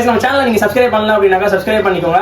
நம்ம சேனலை நீங்க சப்ஸ்கிரைப் பண்ணல அப்படின்னாக்கா சப்ஸ்கிரைப் பண்ணிக்கோங்க.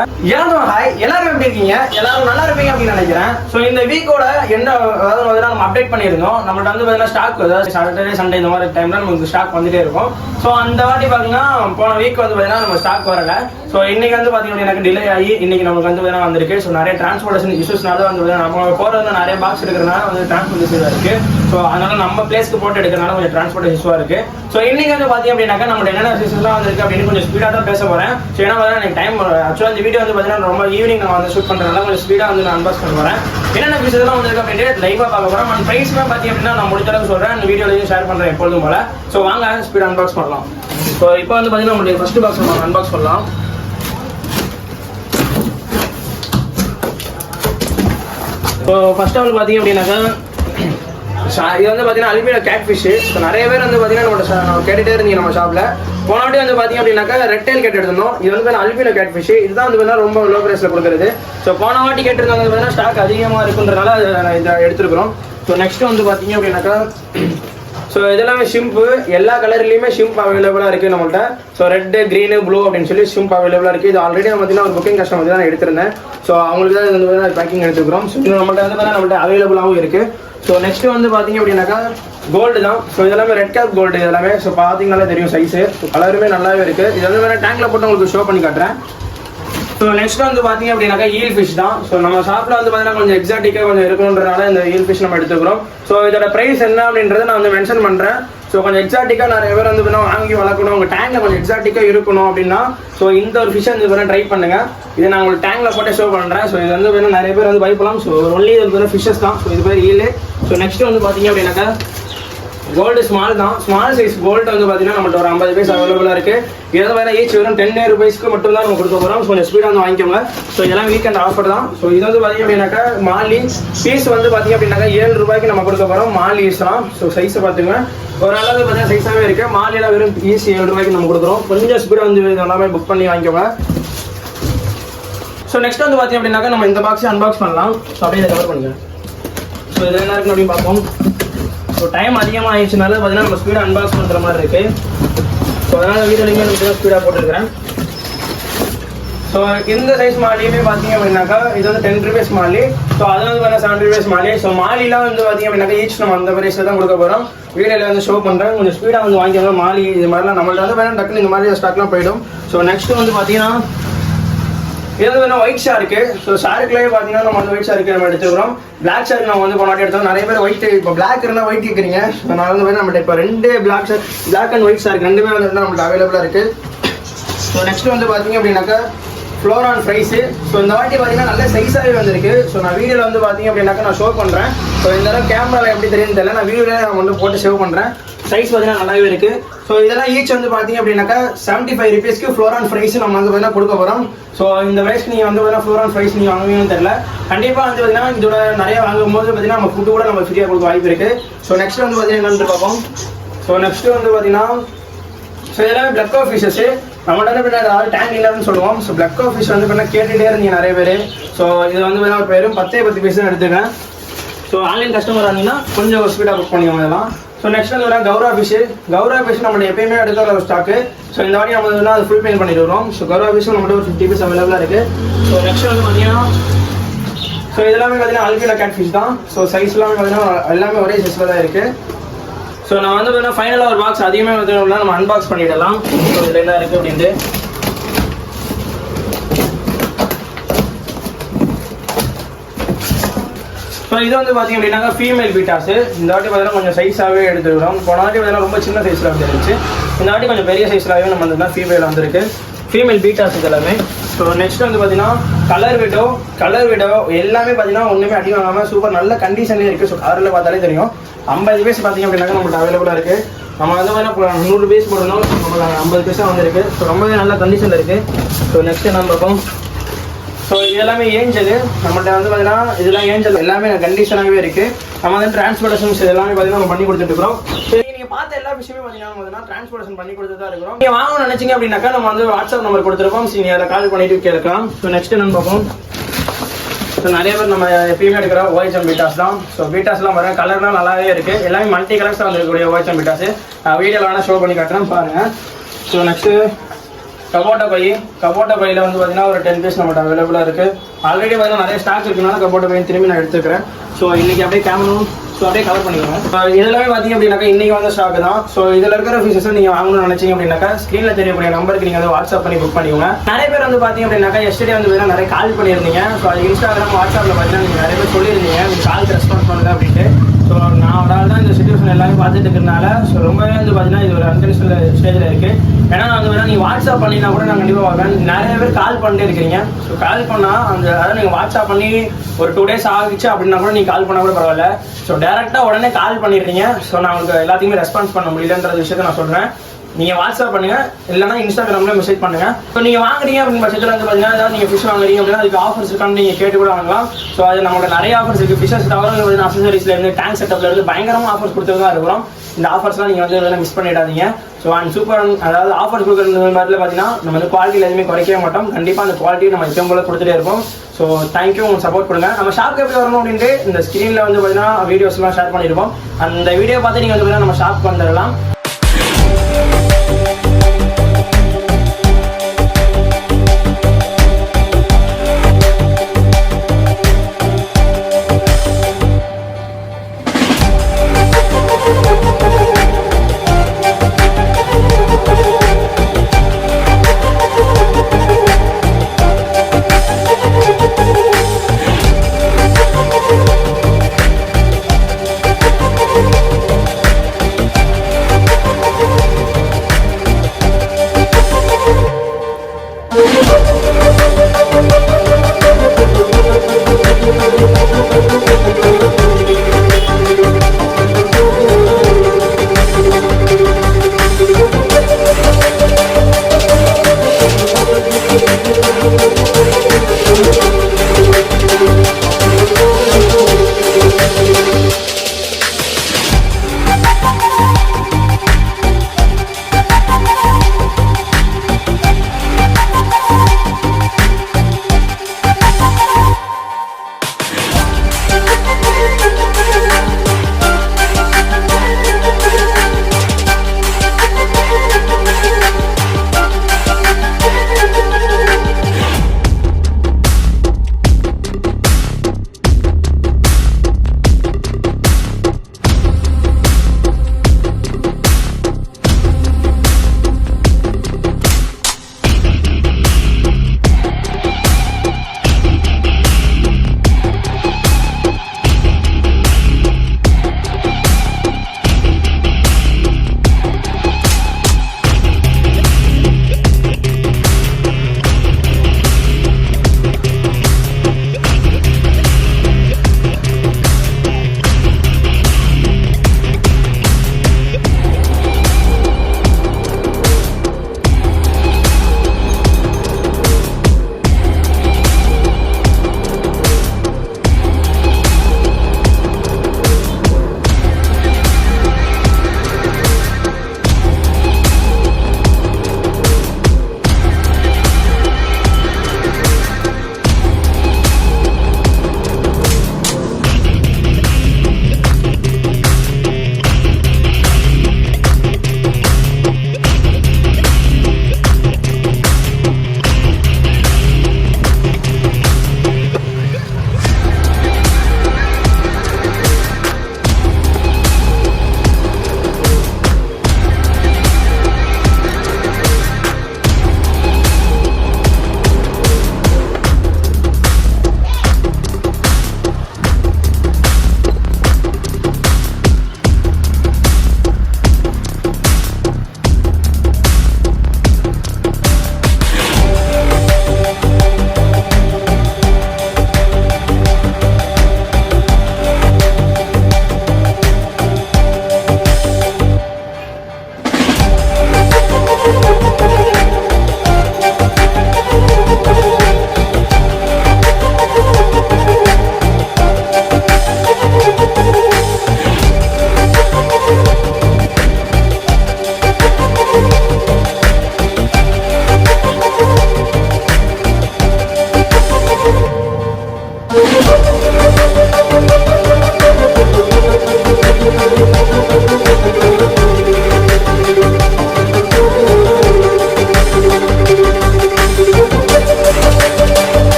ஹாய், எல்லாரும் எப்படி இருக்கீங்க? எல்லாரும் நல்லா இருப்பீங்க அப்படின்னு நினைக்கிறேன். ஸோ இந்த வீக்கோட என்ன அதாவது நம்ம அப்டேட் பண்ணியிருந்தோம். நம்மள்ட்ட வந்து பார்த்தீங்கன்னா ஸ்டாக் அதாவது சாட்டர்டே சண்டே இந்த மாதிரி டைம்ல நமக்கு ஸ்டாக் வந்துட்டே இருக்கும். ஸோ அந்த வாட்டி பார்த்தீங்கன்னா போன வீக் வந்து பார்த்தீங்கன்னா நம்ம ஸ்டாக் வரல. ஸோ இன்னைக்கு வந்து பார்த்தீங்கன்னா எனக்கு டிலே ஆகி இன்னைக்கு நமக்கு வந்து பார்த்தீங்கன்னா வந்திருக்கு. ஸோ நிறைய டிரான்ஸ்போர்டேஷன் இஷ்யூஸ்னால வந்து நம்ம போகிறது நிறைய பாக்ஸ் எடுக்கிறதுனால வந்து டிரான்ஸ்போர்ட் இஷ்யூவாக இருக்கு. ஸோ அதனால நம்ம பிளேஸ்க்கு போட்டு எடுக்கிறதுனால கொஞ்சம் டிரான்ஸ்போர்ட் இஷ்யூவாக இருக்கு. ஸோ இன்னைக்கு வந்து பார்த்தீங்க அப்படின்னாக்கா நம்ம என்னென்ன இஷ்யூஸ்லாம் வந்திருக்கு அப்படின்னு கொஞ்சம் ஸ்பீடாக தான் பேச போறேன். ஸோ ஏன்னா எனக்கு டைம் ஆக்சுவலாக இந்த வீடியோ வந்து பார்த்தீங்கன்னா ரொம்ப ஈவினிங் நான் வந்து ஷூட் பண்ணுறதுனால கொஞ்சம் ஸ்பீடாக வந்து நான் அன்பாக்ஸ் பண்ண போறேன். என்னென்ன விஷயத்தெல்லாம் வந்திருக்கு அப்படின்ட்டு லைவாக பார்க்க போறேன். அண்ட் ப்ரைஸ்மே பார்த்தீங்க அப்படின்னா நான் முடிஞ்ச அளவுக்கு சொல்றேன். இந்த வீடியோலையும் ஷேர் பண்ணுறேன் எப்பொழுதும் போல. ஸோ வாங்க ஸ்பீடாக அன்பாக்ஸ் பண்ணலாம். ஸோ இப்போ வந்து பார்த்தீங்கன்னா நம்மளுடைய ஃபர்ஸ்ட் பாக்ஸ் நம்ம அன்பாக்ஸ் பண்ணலாம். ஸோ ஃபர்ஸ்ட் ஆஃப் பார்த்தீங்க அப்படின்னாக்கா இது வந்து பார்த்தீங்கன்னா அல்பினோ கேட் ஃபிஷ். ஸோ நிறைய பேர் வந்து பார்த்தீங்கன்னா நம்ம கேட்டுகிட்டே இருந்தீங்க நம்ம ஷாப்பில். போன வாட்டி வந்து பார்த்தீங்க அப்படின்னாக்கா ரெட் டெயில் கேட் எடுத்திருந்தோம். இது வந்து அல்பினோ கேட் ஃபிஷ். இதுதான் வந்து பார்த்தீங்கன்னா ரொம்ப லோ ப்ரைஸில் கொடுக்குறது. ஸோ போன வாட்டி கேட்டிருந்தாங்க வந்து பார்த்தீங்கன்னா ஸ்டாக் அதிகமாக இருக்குன்றதுனால இதை எடுத்துருக்கிறோம். ஸோ நெக்ஸ்ட் வந்து பார்த்தீங்க அப்படின்னாக்கா ஸோ இதெல்லாமே ஷிம்பு எல்லா கலர்லையுமே ஷிம்ப் அவைலபிளாக இருக்குது நம்மள்ட்ட. ஸோ ரெட்டு க்ரீனு ப்ளூ அப்படின்னு சொல்லி ஷிம்ப் அவைலபிளாக இருக்குது. இது ஆல்ரெடி பார்த்தீங்கன்னா ஒரு புக்கிங் கஸ்டமர் தான் நான் எடுத்திருந்தேன். ஸோ அவங்களுக்கு தான் இது வந்து பேக்கிங் எடுத்துக்கிறோம். ஸோ இது நம்மள்ட்ட வந்து நம்மள்ட்ட அவைலபிளாகவும் இருக்குது. ஸோ நெக்ஸ்ட் வந்து பார்த்தீங்க அப்படின்னாக்கா கோல்டு தான். ஸோ இதெல்லாமே ரெட் கேப் கோல்டு இதெல்லாமே. ஸோ பார்த்தீங்கன்னாலே தெரியும் சைஸு. ஸோ கலருமே நல்லாவே இருக்குது. இது வந்து வேறு டேங்கில் போட்டு உங்களுக்கு ஷோ பண்ணி காட்டுறேன். ஸோ நெக்ஸ்ட் வந்து பார்த்தீங்க அப்படின்னாக்கா ஈல் ஃபிஷ் தான். ஸோ நம்ம ஷாப்பில் வந்து பார்த்தீங்கன்னா கொஞ்சம் எக்ஸாட்டிக்காக கொஞ்சம் இருக்கணுன்றனால இந்த ஈல் ஃபிஷ் நம்ம எடுத்துக்கிறோம். ஸோ இதோட ப்ரைஸ் என்ன அப்படின்றத நான் வந்து மென்ஷன் பண்ணுறேன். ஸோ கொஞ்சம் எக்ஸாட்டிக்காக நிறைய பேர் வந்து வாங்கி வளர்க்கணும், உங்கள் டேங்கில் கொஞ்சம் எக்ஸாட்டிக்காக இருக்கணும் அப்படின்னா ஸோ இந்த ஒரு ஃபிஷ்ஷை வந்து வேணால் ட்ரை பண்ணுங்கள். இதை நான் உங்களுக்கு டேங்கில் போட்டு ஷோ பண்ணுறேன். ஸோ இது வந்து வேணும் நிறைய பேர் வந்து பயப்படலாம். ஸோ ஒன்லி இது வந்து ஃபிஷ்ஷஸ் தான். ஸோ இது பேர் ஈல். ஸோ நெக்ஸ்ட் வந்து பார்த்தீங்க அப்படின்னாக்கா கோல்டு ஸ்மால் தான். ஸ்மால் சைஸ் கோல்டு வந்து பார்த்தீங்கன்னா நம்மள்ட்ட ஒரு 50 பீஸ் அவைலபிளாக இருக்குது. இதை வேறு ஈச் வெறும் 10 ரூபாய்ஸ்க்கு மட்டும் தான் நம்ம கொடுக்க போகிறோம். கொஞ்சம் ஸ்பீடாக வந்து வாங்கிக்கோங்க. ஸோ இதெல்லாம் வீக்கெண்ட் ஆஃபர் தான். ஸோ இது வந்து பார்த்தீங்க அப்படின்னாக்கா மாலி பீஸ் வந்து பார்த்தீங்க அப்படின்னாக்கா 7 ரூபாய்க்கு நம்ம கொடுக்க போகிறோம். மாலிஸ் தான். ஸோ சைஸை பார்த்துங்க ஒரு அளவு பார்த்தீங்கன்னா சைஸாகவே இருக்குது. மாலியில் வெறும் பீஸ் 7 ரூபாய்க்கு நம்ம கொடுக்குறோம். கொஞ்சம் ஸ்பீடாக வந்து எல்லாமே புக் பண்ணி வாங்கிக்கோங்க. ஸோ நெக்ஸ்ட் வந்து பார்த்தீங்க அப்படின்னாக்கா நம்ம இந்த பாக்ஸை அன்பாக்ஸ் பண்ணலாம். ஸோ அப்படியே இதை கவர் பண்ணுங்கள். ஸோ இதில் என்ன இருக்குன்னு அப்படின்னு பார்ப்போம். ஸோ டைம் அதிகமாக ஆயிடுச்சுனால பார்த்தீங்கன்னா நம்ம ஸ்பீடாக அன்பாக்ஸ் பண்ணுற மாதிரி இருக்குது. ஸோ அதனால் வீடியோலையுமே நம்ம ஸ்பீடாக போட்டுருக்கிறேன். ஸோ இந்த சைஸ் மாலியுமே பார்த்தீங்க அப்படின்னாக்கா இது வந்து 10 ரூபீஸ் மாலி. ஸோ அது வந்து பார்த்தீங்கன்னா 7 ரூபீஸ் மாலி. ஸோ மாலிலாம் வந்து பார்த்தீங்க அப்படின்னாக்கா ஈச் நம்ம அந்த ப்ரைஸில் தான் கொடுக்க போகிறோம். வீடியோவில் வந்து ஷோ பண்ணுறேன். கொஞ்சம் ஸ்பீடாக வந்து வாங்கிக்கோங்க. மாலி இது மாதிரிலாம் நம்மள்ட்ட வந்து வேணும் டக்குன்னு இந்த மாதிரி ஸ்டாக்லாம் போயிடும். ஸோ நெக்ஸ்ட் வந்து பார்த்தீங்கன்னா இது வந்து வேணும் ஒயிட் ஷார்க்கு. ஸோ ஷார்க்லேயே பார்த்தீங்கன்னா நம்ம வந்து ஒயிட் ஷார்க்கு நம்ம எடுத்துக்கிறோம். பிளாக் ஷார்க் நம்ம வந்து போனாட்டி எடுத்தோம். நிறைய பேர் ஒயிட் இப்போ பிளாக் இருந்தால் ஒயிட் கேட்குறீங்க. ஸோ நான் வந்து வேணும் நம்மள்ட்ட இப்போ 2 பிளாக் அண்ட் ஒயிட் ஷார்க் ரெண்டுமே வந்து நம்மள்ட்ட அவைலபிளாக இருக்குது. ஸோ நெக்ஸ்ட் வந்து பார்த்தீங்க அப்படின்னாக்கா ஃப்ளோரான் ஃப்ரைஸு. ஸோ இந்த வாட்டி பார்த்தீங்கன்னா நல்ல சைஸாகவே வந்திருக்கு. ஸோ நான் வீடியோவில் வந்து பார்த்தீங்க அப்படின்னாக்கா நான் ஷோ பண்ணுறேன். ஸோ இந்த அளவு கேமராவில் எப்படி தெரியும்னு தெரியல. நான் வீடியோவில் நான் வந்து போட்டு ஷோ பண்ணுறேன். சைஸ் பார்த்தீங்கன்னா நல்லாவே இருக்குது. ஸோ இதெல்லாம் ஈச் வந்து பார்த்தீங்க அப்படின்னாக்கா 75 ரூபீஸ்க்கு ஃப்ளோரான் ஃப்ரைஸ் நம்ம வந்து பார்த்தீங்கன்னா கொடுக்க போகிறோம். ஸோ இந்த ப்ரைஸ்க்கு நீங்கள் வந்து பார்த்தீங்கன்னா ஃப்ளோரான் ஃப்ரைஸ் நீங்கள் வாங்குவீங்கன்னு தெரியல. கண்டிப்பாக வந்து பார்த்தீங்கன்னா இதோட நிறைய வாங்கும்போது பார்த்தீங்கன்னா நம்ம ஃபுட்டு கூட நம்ம ஃப்ரீயாக கொடுக்க வாய்ப்பு இருக்குது. ஸோ நெக்ஸ்ட் வந்து பார்த்தீங்கன்னா என்னன்னு பார்ப்போம். ஸோ நெக்ஸ்ட் வந்து பார்த்தீங்கன்னா ஸோ இதெல்லாமே பிளக் கோ ஃபிஷ்ஷஸ். நம்மகிட்ட வந்து பார்த்தீங்கன்னா டேங்க் இல்லைன்னு சொல்லுவோம். ஸோ பிளக் கோ ஃபிஷ் வந்து பார்த்தீங்கன்னா கேட்டுகிட்டே இருந்தீங்க நிறைய பேர். ஸோ இது வந்து பார்த்தீங்கன்னா வெறும் 10 பீஸ் தான் எடுத்துக்கிறேன். ஸோ ஆன்லைன் கஸ்டமர் இருந்தீங்கன்னா கொஞ்சம் ஸ்பீடாக புக் பண்ணிக்கோங்க இதெல்லாம். ஸோ நெக்ஸ்ட் வந்து வர கௌரா ஃபிஷ். கௌரா ஃபிஷ் நம்மளுடைய எப்பயுமே எடுக்கிற ஒரு ஸ்டாக்கு. ஸோ இந்த வாட்டி நம்ம வந்து அது ஃபுல் பேன் பண்ணிட்டு வரோம். ஸோ கௌரா ஃபிஷ்ஷும் நம்மகிட்ட ஒரு 50 பீஸ் அவைலபிளாக இருக்குது. ஸோ நெக்ஸ்ட் வந்து பார்த்தீங்கன்னா ஸோ இதெல்லாமே பார்த்தீங்கன்னா அல்பினோ கேட் ஃபிஷ் தான். ஸோ சைஸ் எல்லாமே பார்த்தீங்கன்னா எல்லாமே ஒரே சைஸில் தான் இருக்குது. ஸோ நான் வந்து பார்த்தீங்கன்னா ஃபைனலாக ஒரு பாக்ஸ் அதிகமே வந்து நம்ம அன்பாக்ஸ் பண்ணிடலாம். ஸோ இதில் என்ன இருக்குது அப்படின்ட்டு ஸோ இது வந்து பார்த்தீங்க அப்படின்னாக்கா ஃபீமேல் பீட்டாஸு. இந்த வாட்டி பார்த்தீங்கன்னா கொஞ்சம் சைஸாகவே எடுத்துக்கிறோம். போன வாட்டி பார்த்தீங்கன்னா ரொம்ப சின்ன சைஸில் வந்துருந்துச்சு. இந்த வாட்டி கொஞ்சம் பெரிய சைஸ்லாகவே நம்ம வந்து ஃபீமேல் வந்துருக்கு. ஃபீமேல் பீட்டாஸ் இதெல்லாமே. ஸோ நெக்ஸ்ட் வந்து பார்த்தீங்கன்னா கலர் விடோ எல்லாமே பார்த்தீங்கன்னா ஒன்றுமே அடி வாங்காமல் சூப்பர் நல்ல கண்டிஷன்லேயே இருக்குது. ஸோ கலரில் பார்த்தாலே தெரியும். 50 பீஸ் பார்த்தீங்க அப்படின்னாக்கா நம்மள்ட்ட அவைலபிளாக இருக்குது. நம்ம வந்து பார்த்தீங்கன்னா 100 பீஸ் போடணும். நம்மளுக்கு 50 பீஸாக வந்துருக்கு. ஸோ ரொம்பவே நல்ல கண்டிஷனில் இருக்குது. ஸோ நெக்ஸ்ட் என்ன பார்ப்போம். ஸோ இது எல்லாமே ஏஞ்சல். நம்மள்ட்ட வந்து பார்த்தீங்கன்னா இதெல்லாம் ஏஞ்சல் எல்லாமே கண்டிஷனாகவே இருக்குது. நம்ம வந்து டிரான்ஸ்போர்டேஷன்ஸ் எல்லாமே பார்த்தீங்கன்னா நம்ம பண்ணி கொடுத்துட்டுருக்கோம். சரி நீங்கள் பார்த்த எல்லா விஷயமே பார்த்தீங்கன்னா டிரான்ஸ்போர்டேஷன் பண்ணி கொடுத்து தான் இருக்கிறோம். நீங்கள் வாங்கணும்னு நினச்சிங்க அப்படின்னாக்கா நம்ம வந்து வாட்ஸ்அப் நம்பர் கொடுத்துருப்போம். சரி நீங்கள் அதை கால் பண்ணிட்டு கேட்கலாம். ஸோ நெக்ஸ்ட் என்னன்னு பார்ப்போம். ஸோ நிறைய பேர் நம்ம எப்பயுமே எடுக்கிற ஓஎச்எம் பீட்டாஸ் தான். ஸோ பீட்டாஸ்லாம் வர கலர்லாம் நல்லாவே இருக்குது. எல்லாமே மல்டி கலர்ஸாக வந்துருக்கக்கூடிய ஓஎச்எம் பீட்டாஸ் வீடியோவில் வேணால் ஷோ பண்ணி காட்டுறேன் பாருங்கள். ஸோ நெக்ஸ்ட்டு கபோட்டா பையில் வந்து பார்த்தீங்கன்னா ஒரு 10 பீஸ் நம்மகிட்ட அவைலபிளாக இருக்குது. ஆல்ரெடி பார்த்தீங்கன்னா நிறைய ஸ்டாக் இருக்குனால கபோட்டா பை திரும்பி நான் எடுத்துக்கிறேன். ஸோ இன்றைக்கி அப்படியே கேமரும் ஸோ அப்படியே கவர் பண்ணிக்கோங்க. இதெல்லாமே பார்த்தீங்க அப்படின்னாக்கா இன்றைக்கி வந்து ஸ்டாக் தான். ஸோ இதில் இருக்கிற ஃபீச்சர்ஸ் நீங்கள் வாங்கணும்னு நினச்சிங்க அப்படின்னாக்கா ஸ்க்ரீனில் தெரியக்கூடிய நம்பருக்கு நீங்கள் வந்து வாட்ஸ்அப் பண்ணி புக் பண்ணிக்கோங்க. நிறைய பேர் வந்து பார்த்தீங்க அப்படின்னாக்கா எஸ்டே வந்து பார்த்தீங்கன்னா நிறைய கால் பண்ணியிருந்தீங்க. ஸோ அது இன்ஸ்டாகிராம் வாட்ஸ்அப்பில் பார்த்தீங்கன்னா நீங்கள் நிறைய பேர் சொல்லியிருந்தீங்க நீங்கள் காலுக்கு ரெஸ்பான்ஸ் பண்ணுங்க அப்படின்ட்டு. ஸோ நான் ஒரு ஆள் தான் இந்த சுச்சுவேஷன் எல்லாமே பார்த்துட்டு இருக்கிறதுனால ஸோ ரொம்பவே வந்து பார்த்தீங்கன்னா இது ஒரு அன்கன்ஷனல் ஸ்டேஜில் இருக்குது. ஏன்னா வந்து வேணா நீங்கள் வாட்ஸ்அப் பண்ணினா கூட நான் கண்டிப்பாக பார்ப்பேன். நிறைய பேர் கால் பண்ணிட்டே இருக்கிறீங்க. ஸோ கால் பண்ணால் அதாவது நீங்கள் வாட்ஸ்அப் பண்ணி ஒரு 2 days ஆகிடுச்சு அப்படின்னா கூட நீங்கள் கால் பண்ணால் கூட பரவாயில்ல. ஸோ டேரெக்டாக உடனே கால் பண்ணிடுறீங்க. ஸோ நான் உங்களுக்கு எல்லாத்தையுமே ரெஸ்பான்ஸ் பண்ண முடியலன்ற விஷயத்தை நான் சொல்கிறேன். நீங்கள் வாட்ஸ்அப் பண்ணுங்க, இல்லைனா இன்ஸ்டாகிராமில் மெசேஜ் பண்ணுங்க. ஸோ நீங்கள் வாங்குறீங்க அப்படின்னு பட்சத்தில் வந்து பார்த்தீங்கன்னா ஏதாவது நீங்கள் ஃபிஷ் வாங்குறீங்க அப்படின்னா அதுக்கு ஆஃபர்ஸ் இருக்கான்னு நீங்கள் கேட்டு கூட வாங்கலாம். ஸோ அது நம்மளோட நிறைய ஆஃபர்ஸ் இருக்குது. ஃபிஷஸ் தவிர பார்த்தீங்கன்னா அக்சசரிஸ்லேருந்து டேங்க் செட்டப்லேருந்து பயங்கரமாக ஆஃபர்ஸ் கொடுத்துட்டு தான் இருக்கிறோம். இந்த ஆஃபர்ஸ்லாம் நீங்கள் வந்து மிஸ் பண்ணிடாதீங்க. ஸோ அண்ட் சூப்பர் அதாவது ஆஃபர் கொடுக்குற மாதிரில பார்த்தீங்கன்னா நம்ம வந்து குவாலிட்டியில் எதுவுமே குறைக்கவே மாட்டோம். கண்டிப்பாக அந்த குவாலிட்டி நம்ம எப்பயும் போல கொடுத்துட்டே இருப்போம். ஸோ தேங்க்யூ, உங்களுக்கு சப்போர்ட் கொடுங்க. நம்ம ஷாப்க்கு எப்படி வரணும் அப்படின்ட்டு இந்த ஸ்க்ரீனில் வந்து பார்த்தீங்கன்னா வீடியோஸ்லாம் ஷேர் பண்ணியிருப்போம். அந்த வீடியோ பார்த்து நீங்கள் வந்து நம்ம ஷாப்க்கு வந்துடலாம்.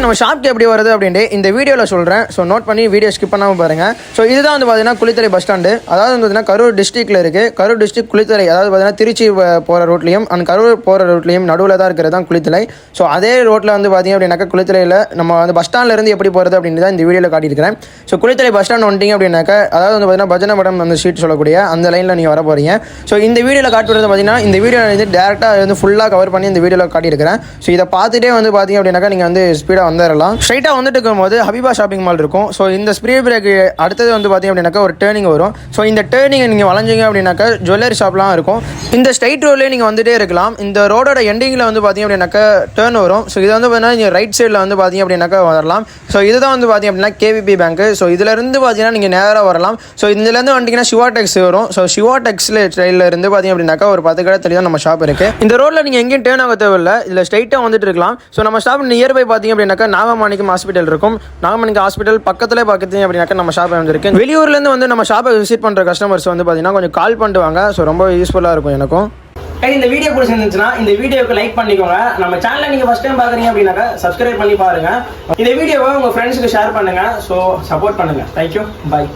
நம்ம ஷாப்க்கு எப்படி வருது அப்படின்ட்டு இந்த வீடியோவில் சொல்கிறேன். ஸோ நோட் பண்ணி வீடியோ ஸ்கிப் பண்ணாமல் பாருங்கள். ஸோ இதுதான் வந்து பார்த்தீங்கன்னா குளித்தலை பஸ் ஸ்டாண்டு. அதாவது வந்து பார்த்தீங்கன்னா கரூர் டிஸ்ட்ரிக்ட்டில் இருக்குது. கரூர் டிஸ்ட்ரிக்ட் குளித்தலை, அதாவது பார்த்தீங்கன்னா திருச்சி போகிற ரூட்லையும் அண்ட் கரூர் போகிற ரூட்லையும் நடுவில் தான் இருக்கிறது தான் குளித்தலை. ஸோ அதே ரோட்டில் வந்து பார்த்தீங்க அப்படின்னாக்கா குளித்தலையில் நம்ம வந்து பஸ் ஸ்டாண்ட்லேருந்து எப்படி போகிறது அப்படின்னு தான் இந்த வீடியோவில் காட்டியிருக்கிறேன். ஸோ குளித்தலை பஸ் ஸ்டாண்ட் வந்துட்டீங்க அப்படின்னாக்கா, அதாவது வந்து பார்த்தீங்கன்னா பஜனை மடம் அந்த ஸ்ட்ரீட் சொல்லக்கூடிய அந்த லைனில் நீங்கள் வர போகிறீங்க. ஸோ இந்த வீடியோவில் காட்டுறது பார்த்தீங்கன்னா இந்த வீடியோ வந்து டேரெக்டாக வந்து ஃபுல்லாக கவர் பண்ணி இந்த வீடியோவில் காட்டியிருக்கிறேன். ஸோ இதை பார்த்துட்டே வந்து பார்த்தீங்க அப்படின்னாக்கா நீங்கள் வந்து ஸ்பீடாக வந்துடலாம். ஸ்ட்ரைட்டாக வந்துட்டு இருக்கும்போது ஹபீபா ஷாப்பிங் மால் இருக்கும். ஸோ இந்த ஸ்பீட் பிரேக் அடுத்தது வந்து பார்த்தீங்க அப்படின்னாக்கா ஒரு டேர்னிங் வரும். ஸோ இந்த டேர்னிங்கை நீங்கள் வளைஞ்சிங்க அப்படின்னாக்கா ஜுவல்லரி ஷாப்லாம் இருக்கும். இந்த ஸ்ட்ரைட் ரோட்லேயே நீங்கள் வந்துட்டே இருக்கலாம். இந்த ரோடோட எண்டிங்கில் வந்து பார்த்தீங்க அப்படின்னாக்கா டேர்ன் வரும். ஸோ இது வந்து பார்த்தீங்கன்னா நீங்கள் ரைட் சைடில் வந்து பார்த்தீங்க அப்படின்னாக்கா வரலாம். ஸோ இதுதான் வந்து பார்த்தீங்க அப்படின்னா கேவிபி பேங்க். ஸோ இதிலேருந்து பார்த்தீங்கன்னா நீங்கள் நேராக வரலாம். ஸோ இதுலேருந்து வந்துட்டிங்கன்னா சிவா டெக்ஸ் வரும். ஸோ சிவா டெக்ஸில் சைடில் இருந்து பார்த்தீங்க அப்படின்னாக்கா ஒரு 10 கடை தள்ளி தான் நம்ம ஷாப் இருக்குது. இந்த ரோட்டில் நீங்கள் எங்கேயும் டேர்ன் ஆக தேவையில்லை. இதில் ஸ்ட்ரைட்டாக வந்துட்டு இருக்கலாம். ஸோ நம்ம ஷாப் நியர்பை பார்த்தீங்க அப்படின்னாக்கா நாகமாணிக்கம் ஹாஸ்பிட்டல் இருக்கும். நாகமாணிக்கம் ஹாஸ்பிட்டல் பக்கத்தில் பார்த்தீங்க அப்படின்னாக்கா நம்ம ஷாப் வந்துருக்கு. வெளியூர்லேருந்து வந்து நம்ம ஷாப்பை விசிட் பண்ணுற கஸ்டமர்ஸ் வந்து பார்த்தீங்கன்னா கொஞ்சம் கால் பண்ணிட்டு வாங்க. ஸோ ரொம்ப யூஸ்ஃபுல்லாக இருக்கும் எனக்கும். இந்த வீடியோ பிடிச்சிருந்துச்சுன்னா இந்த வீடியோக்கு லைக் பண்ணிக்கோங்க. நம்ம சேனலை நீங்கள் ஃபஸ்ட் டைம் பார்க்குறீங்க அப்படின்னாக்கா சப்ஸ்கிரைப் பண்ணி பாருங்கள். இந்த வீடியோவை உங்கள் ஃப்ரெண்ட்ஸுக்கு ஷேர் பண்ணுங்கள். ஸோ சப்போர்ட் பண்ணுங்கள். தேங்க்யூ. பாய்.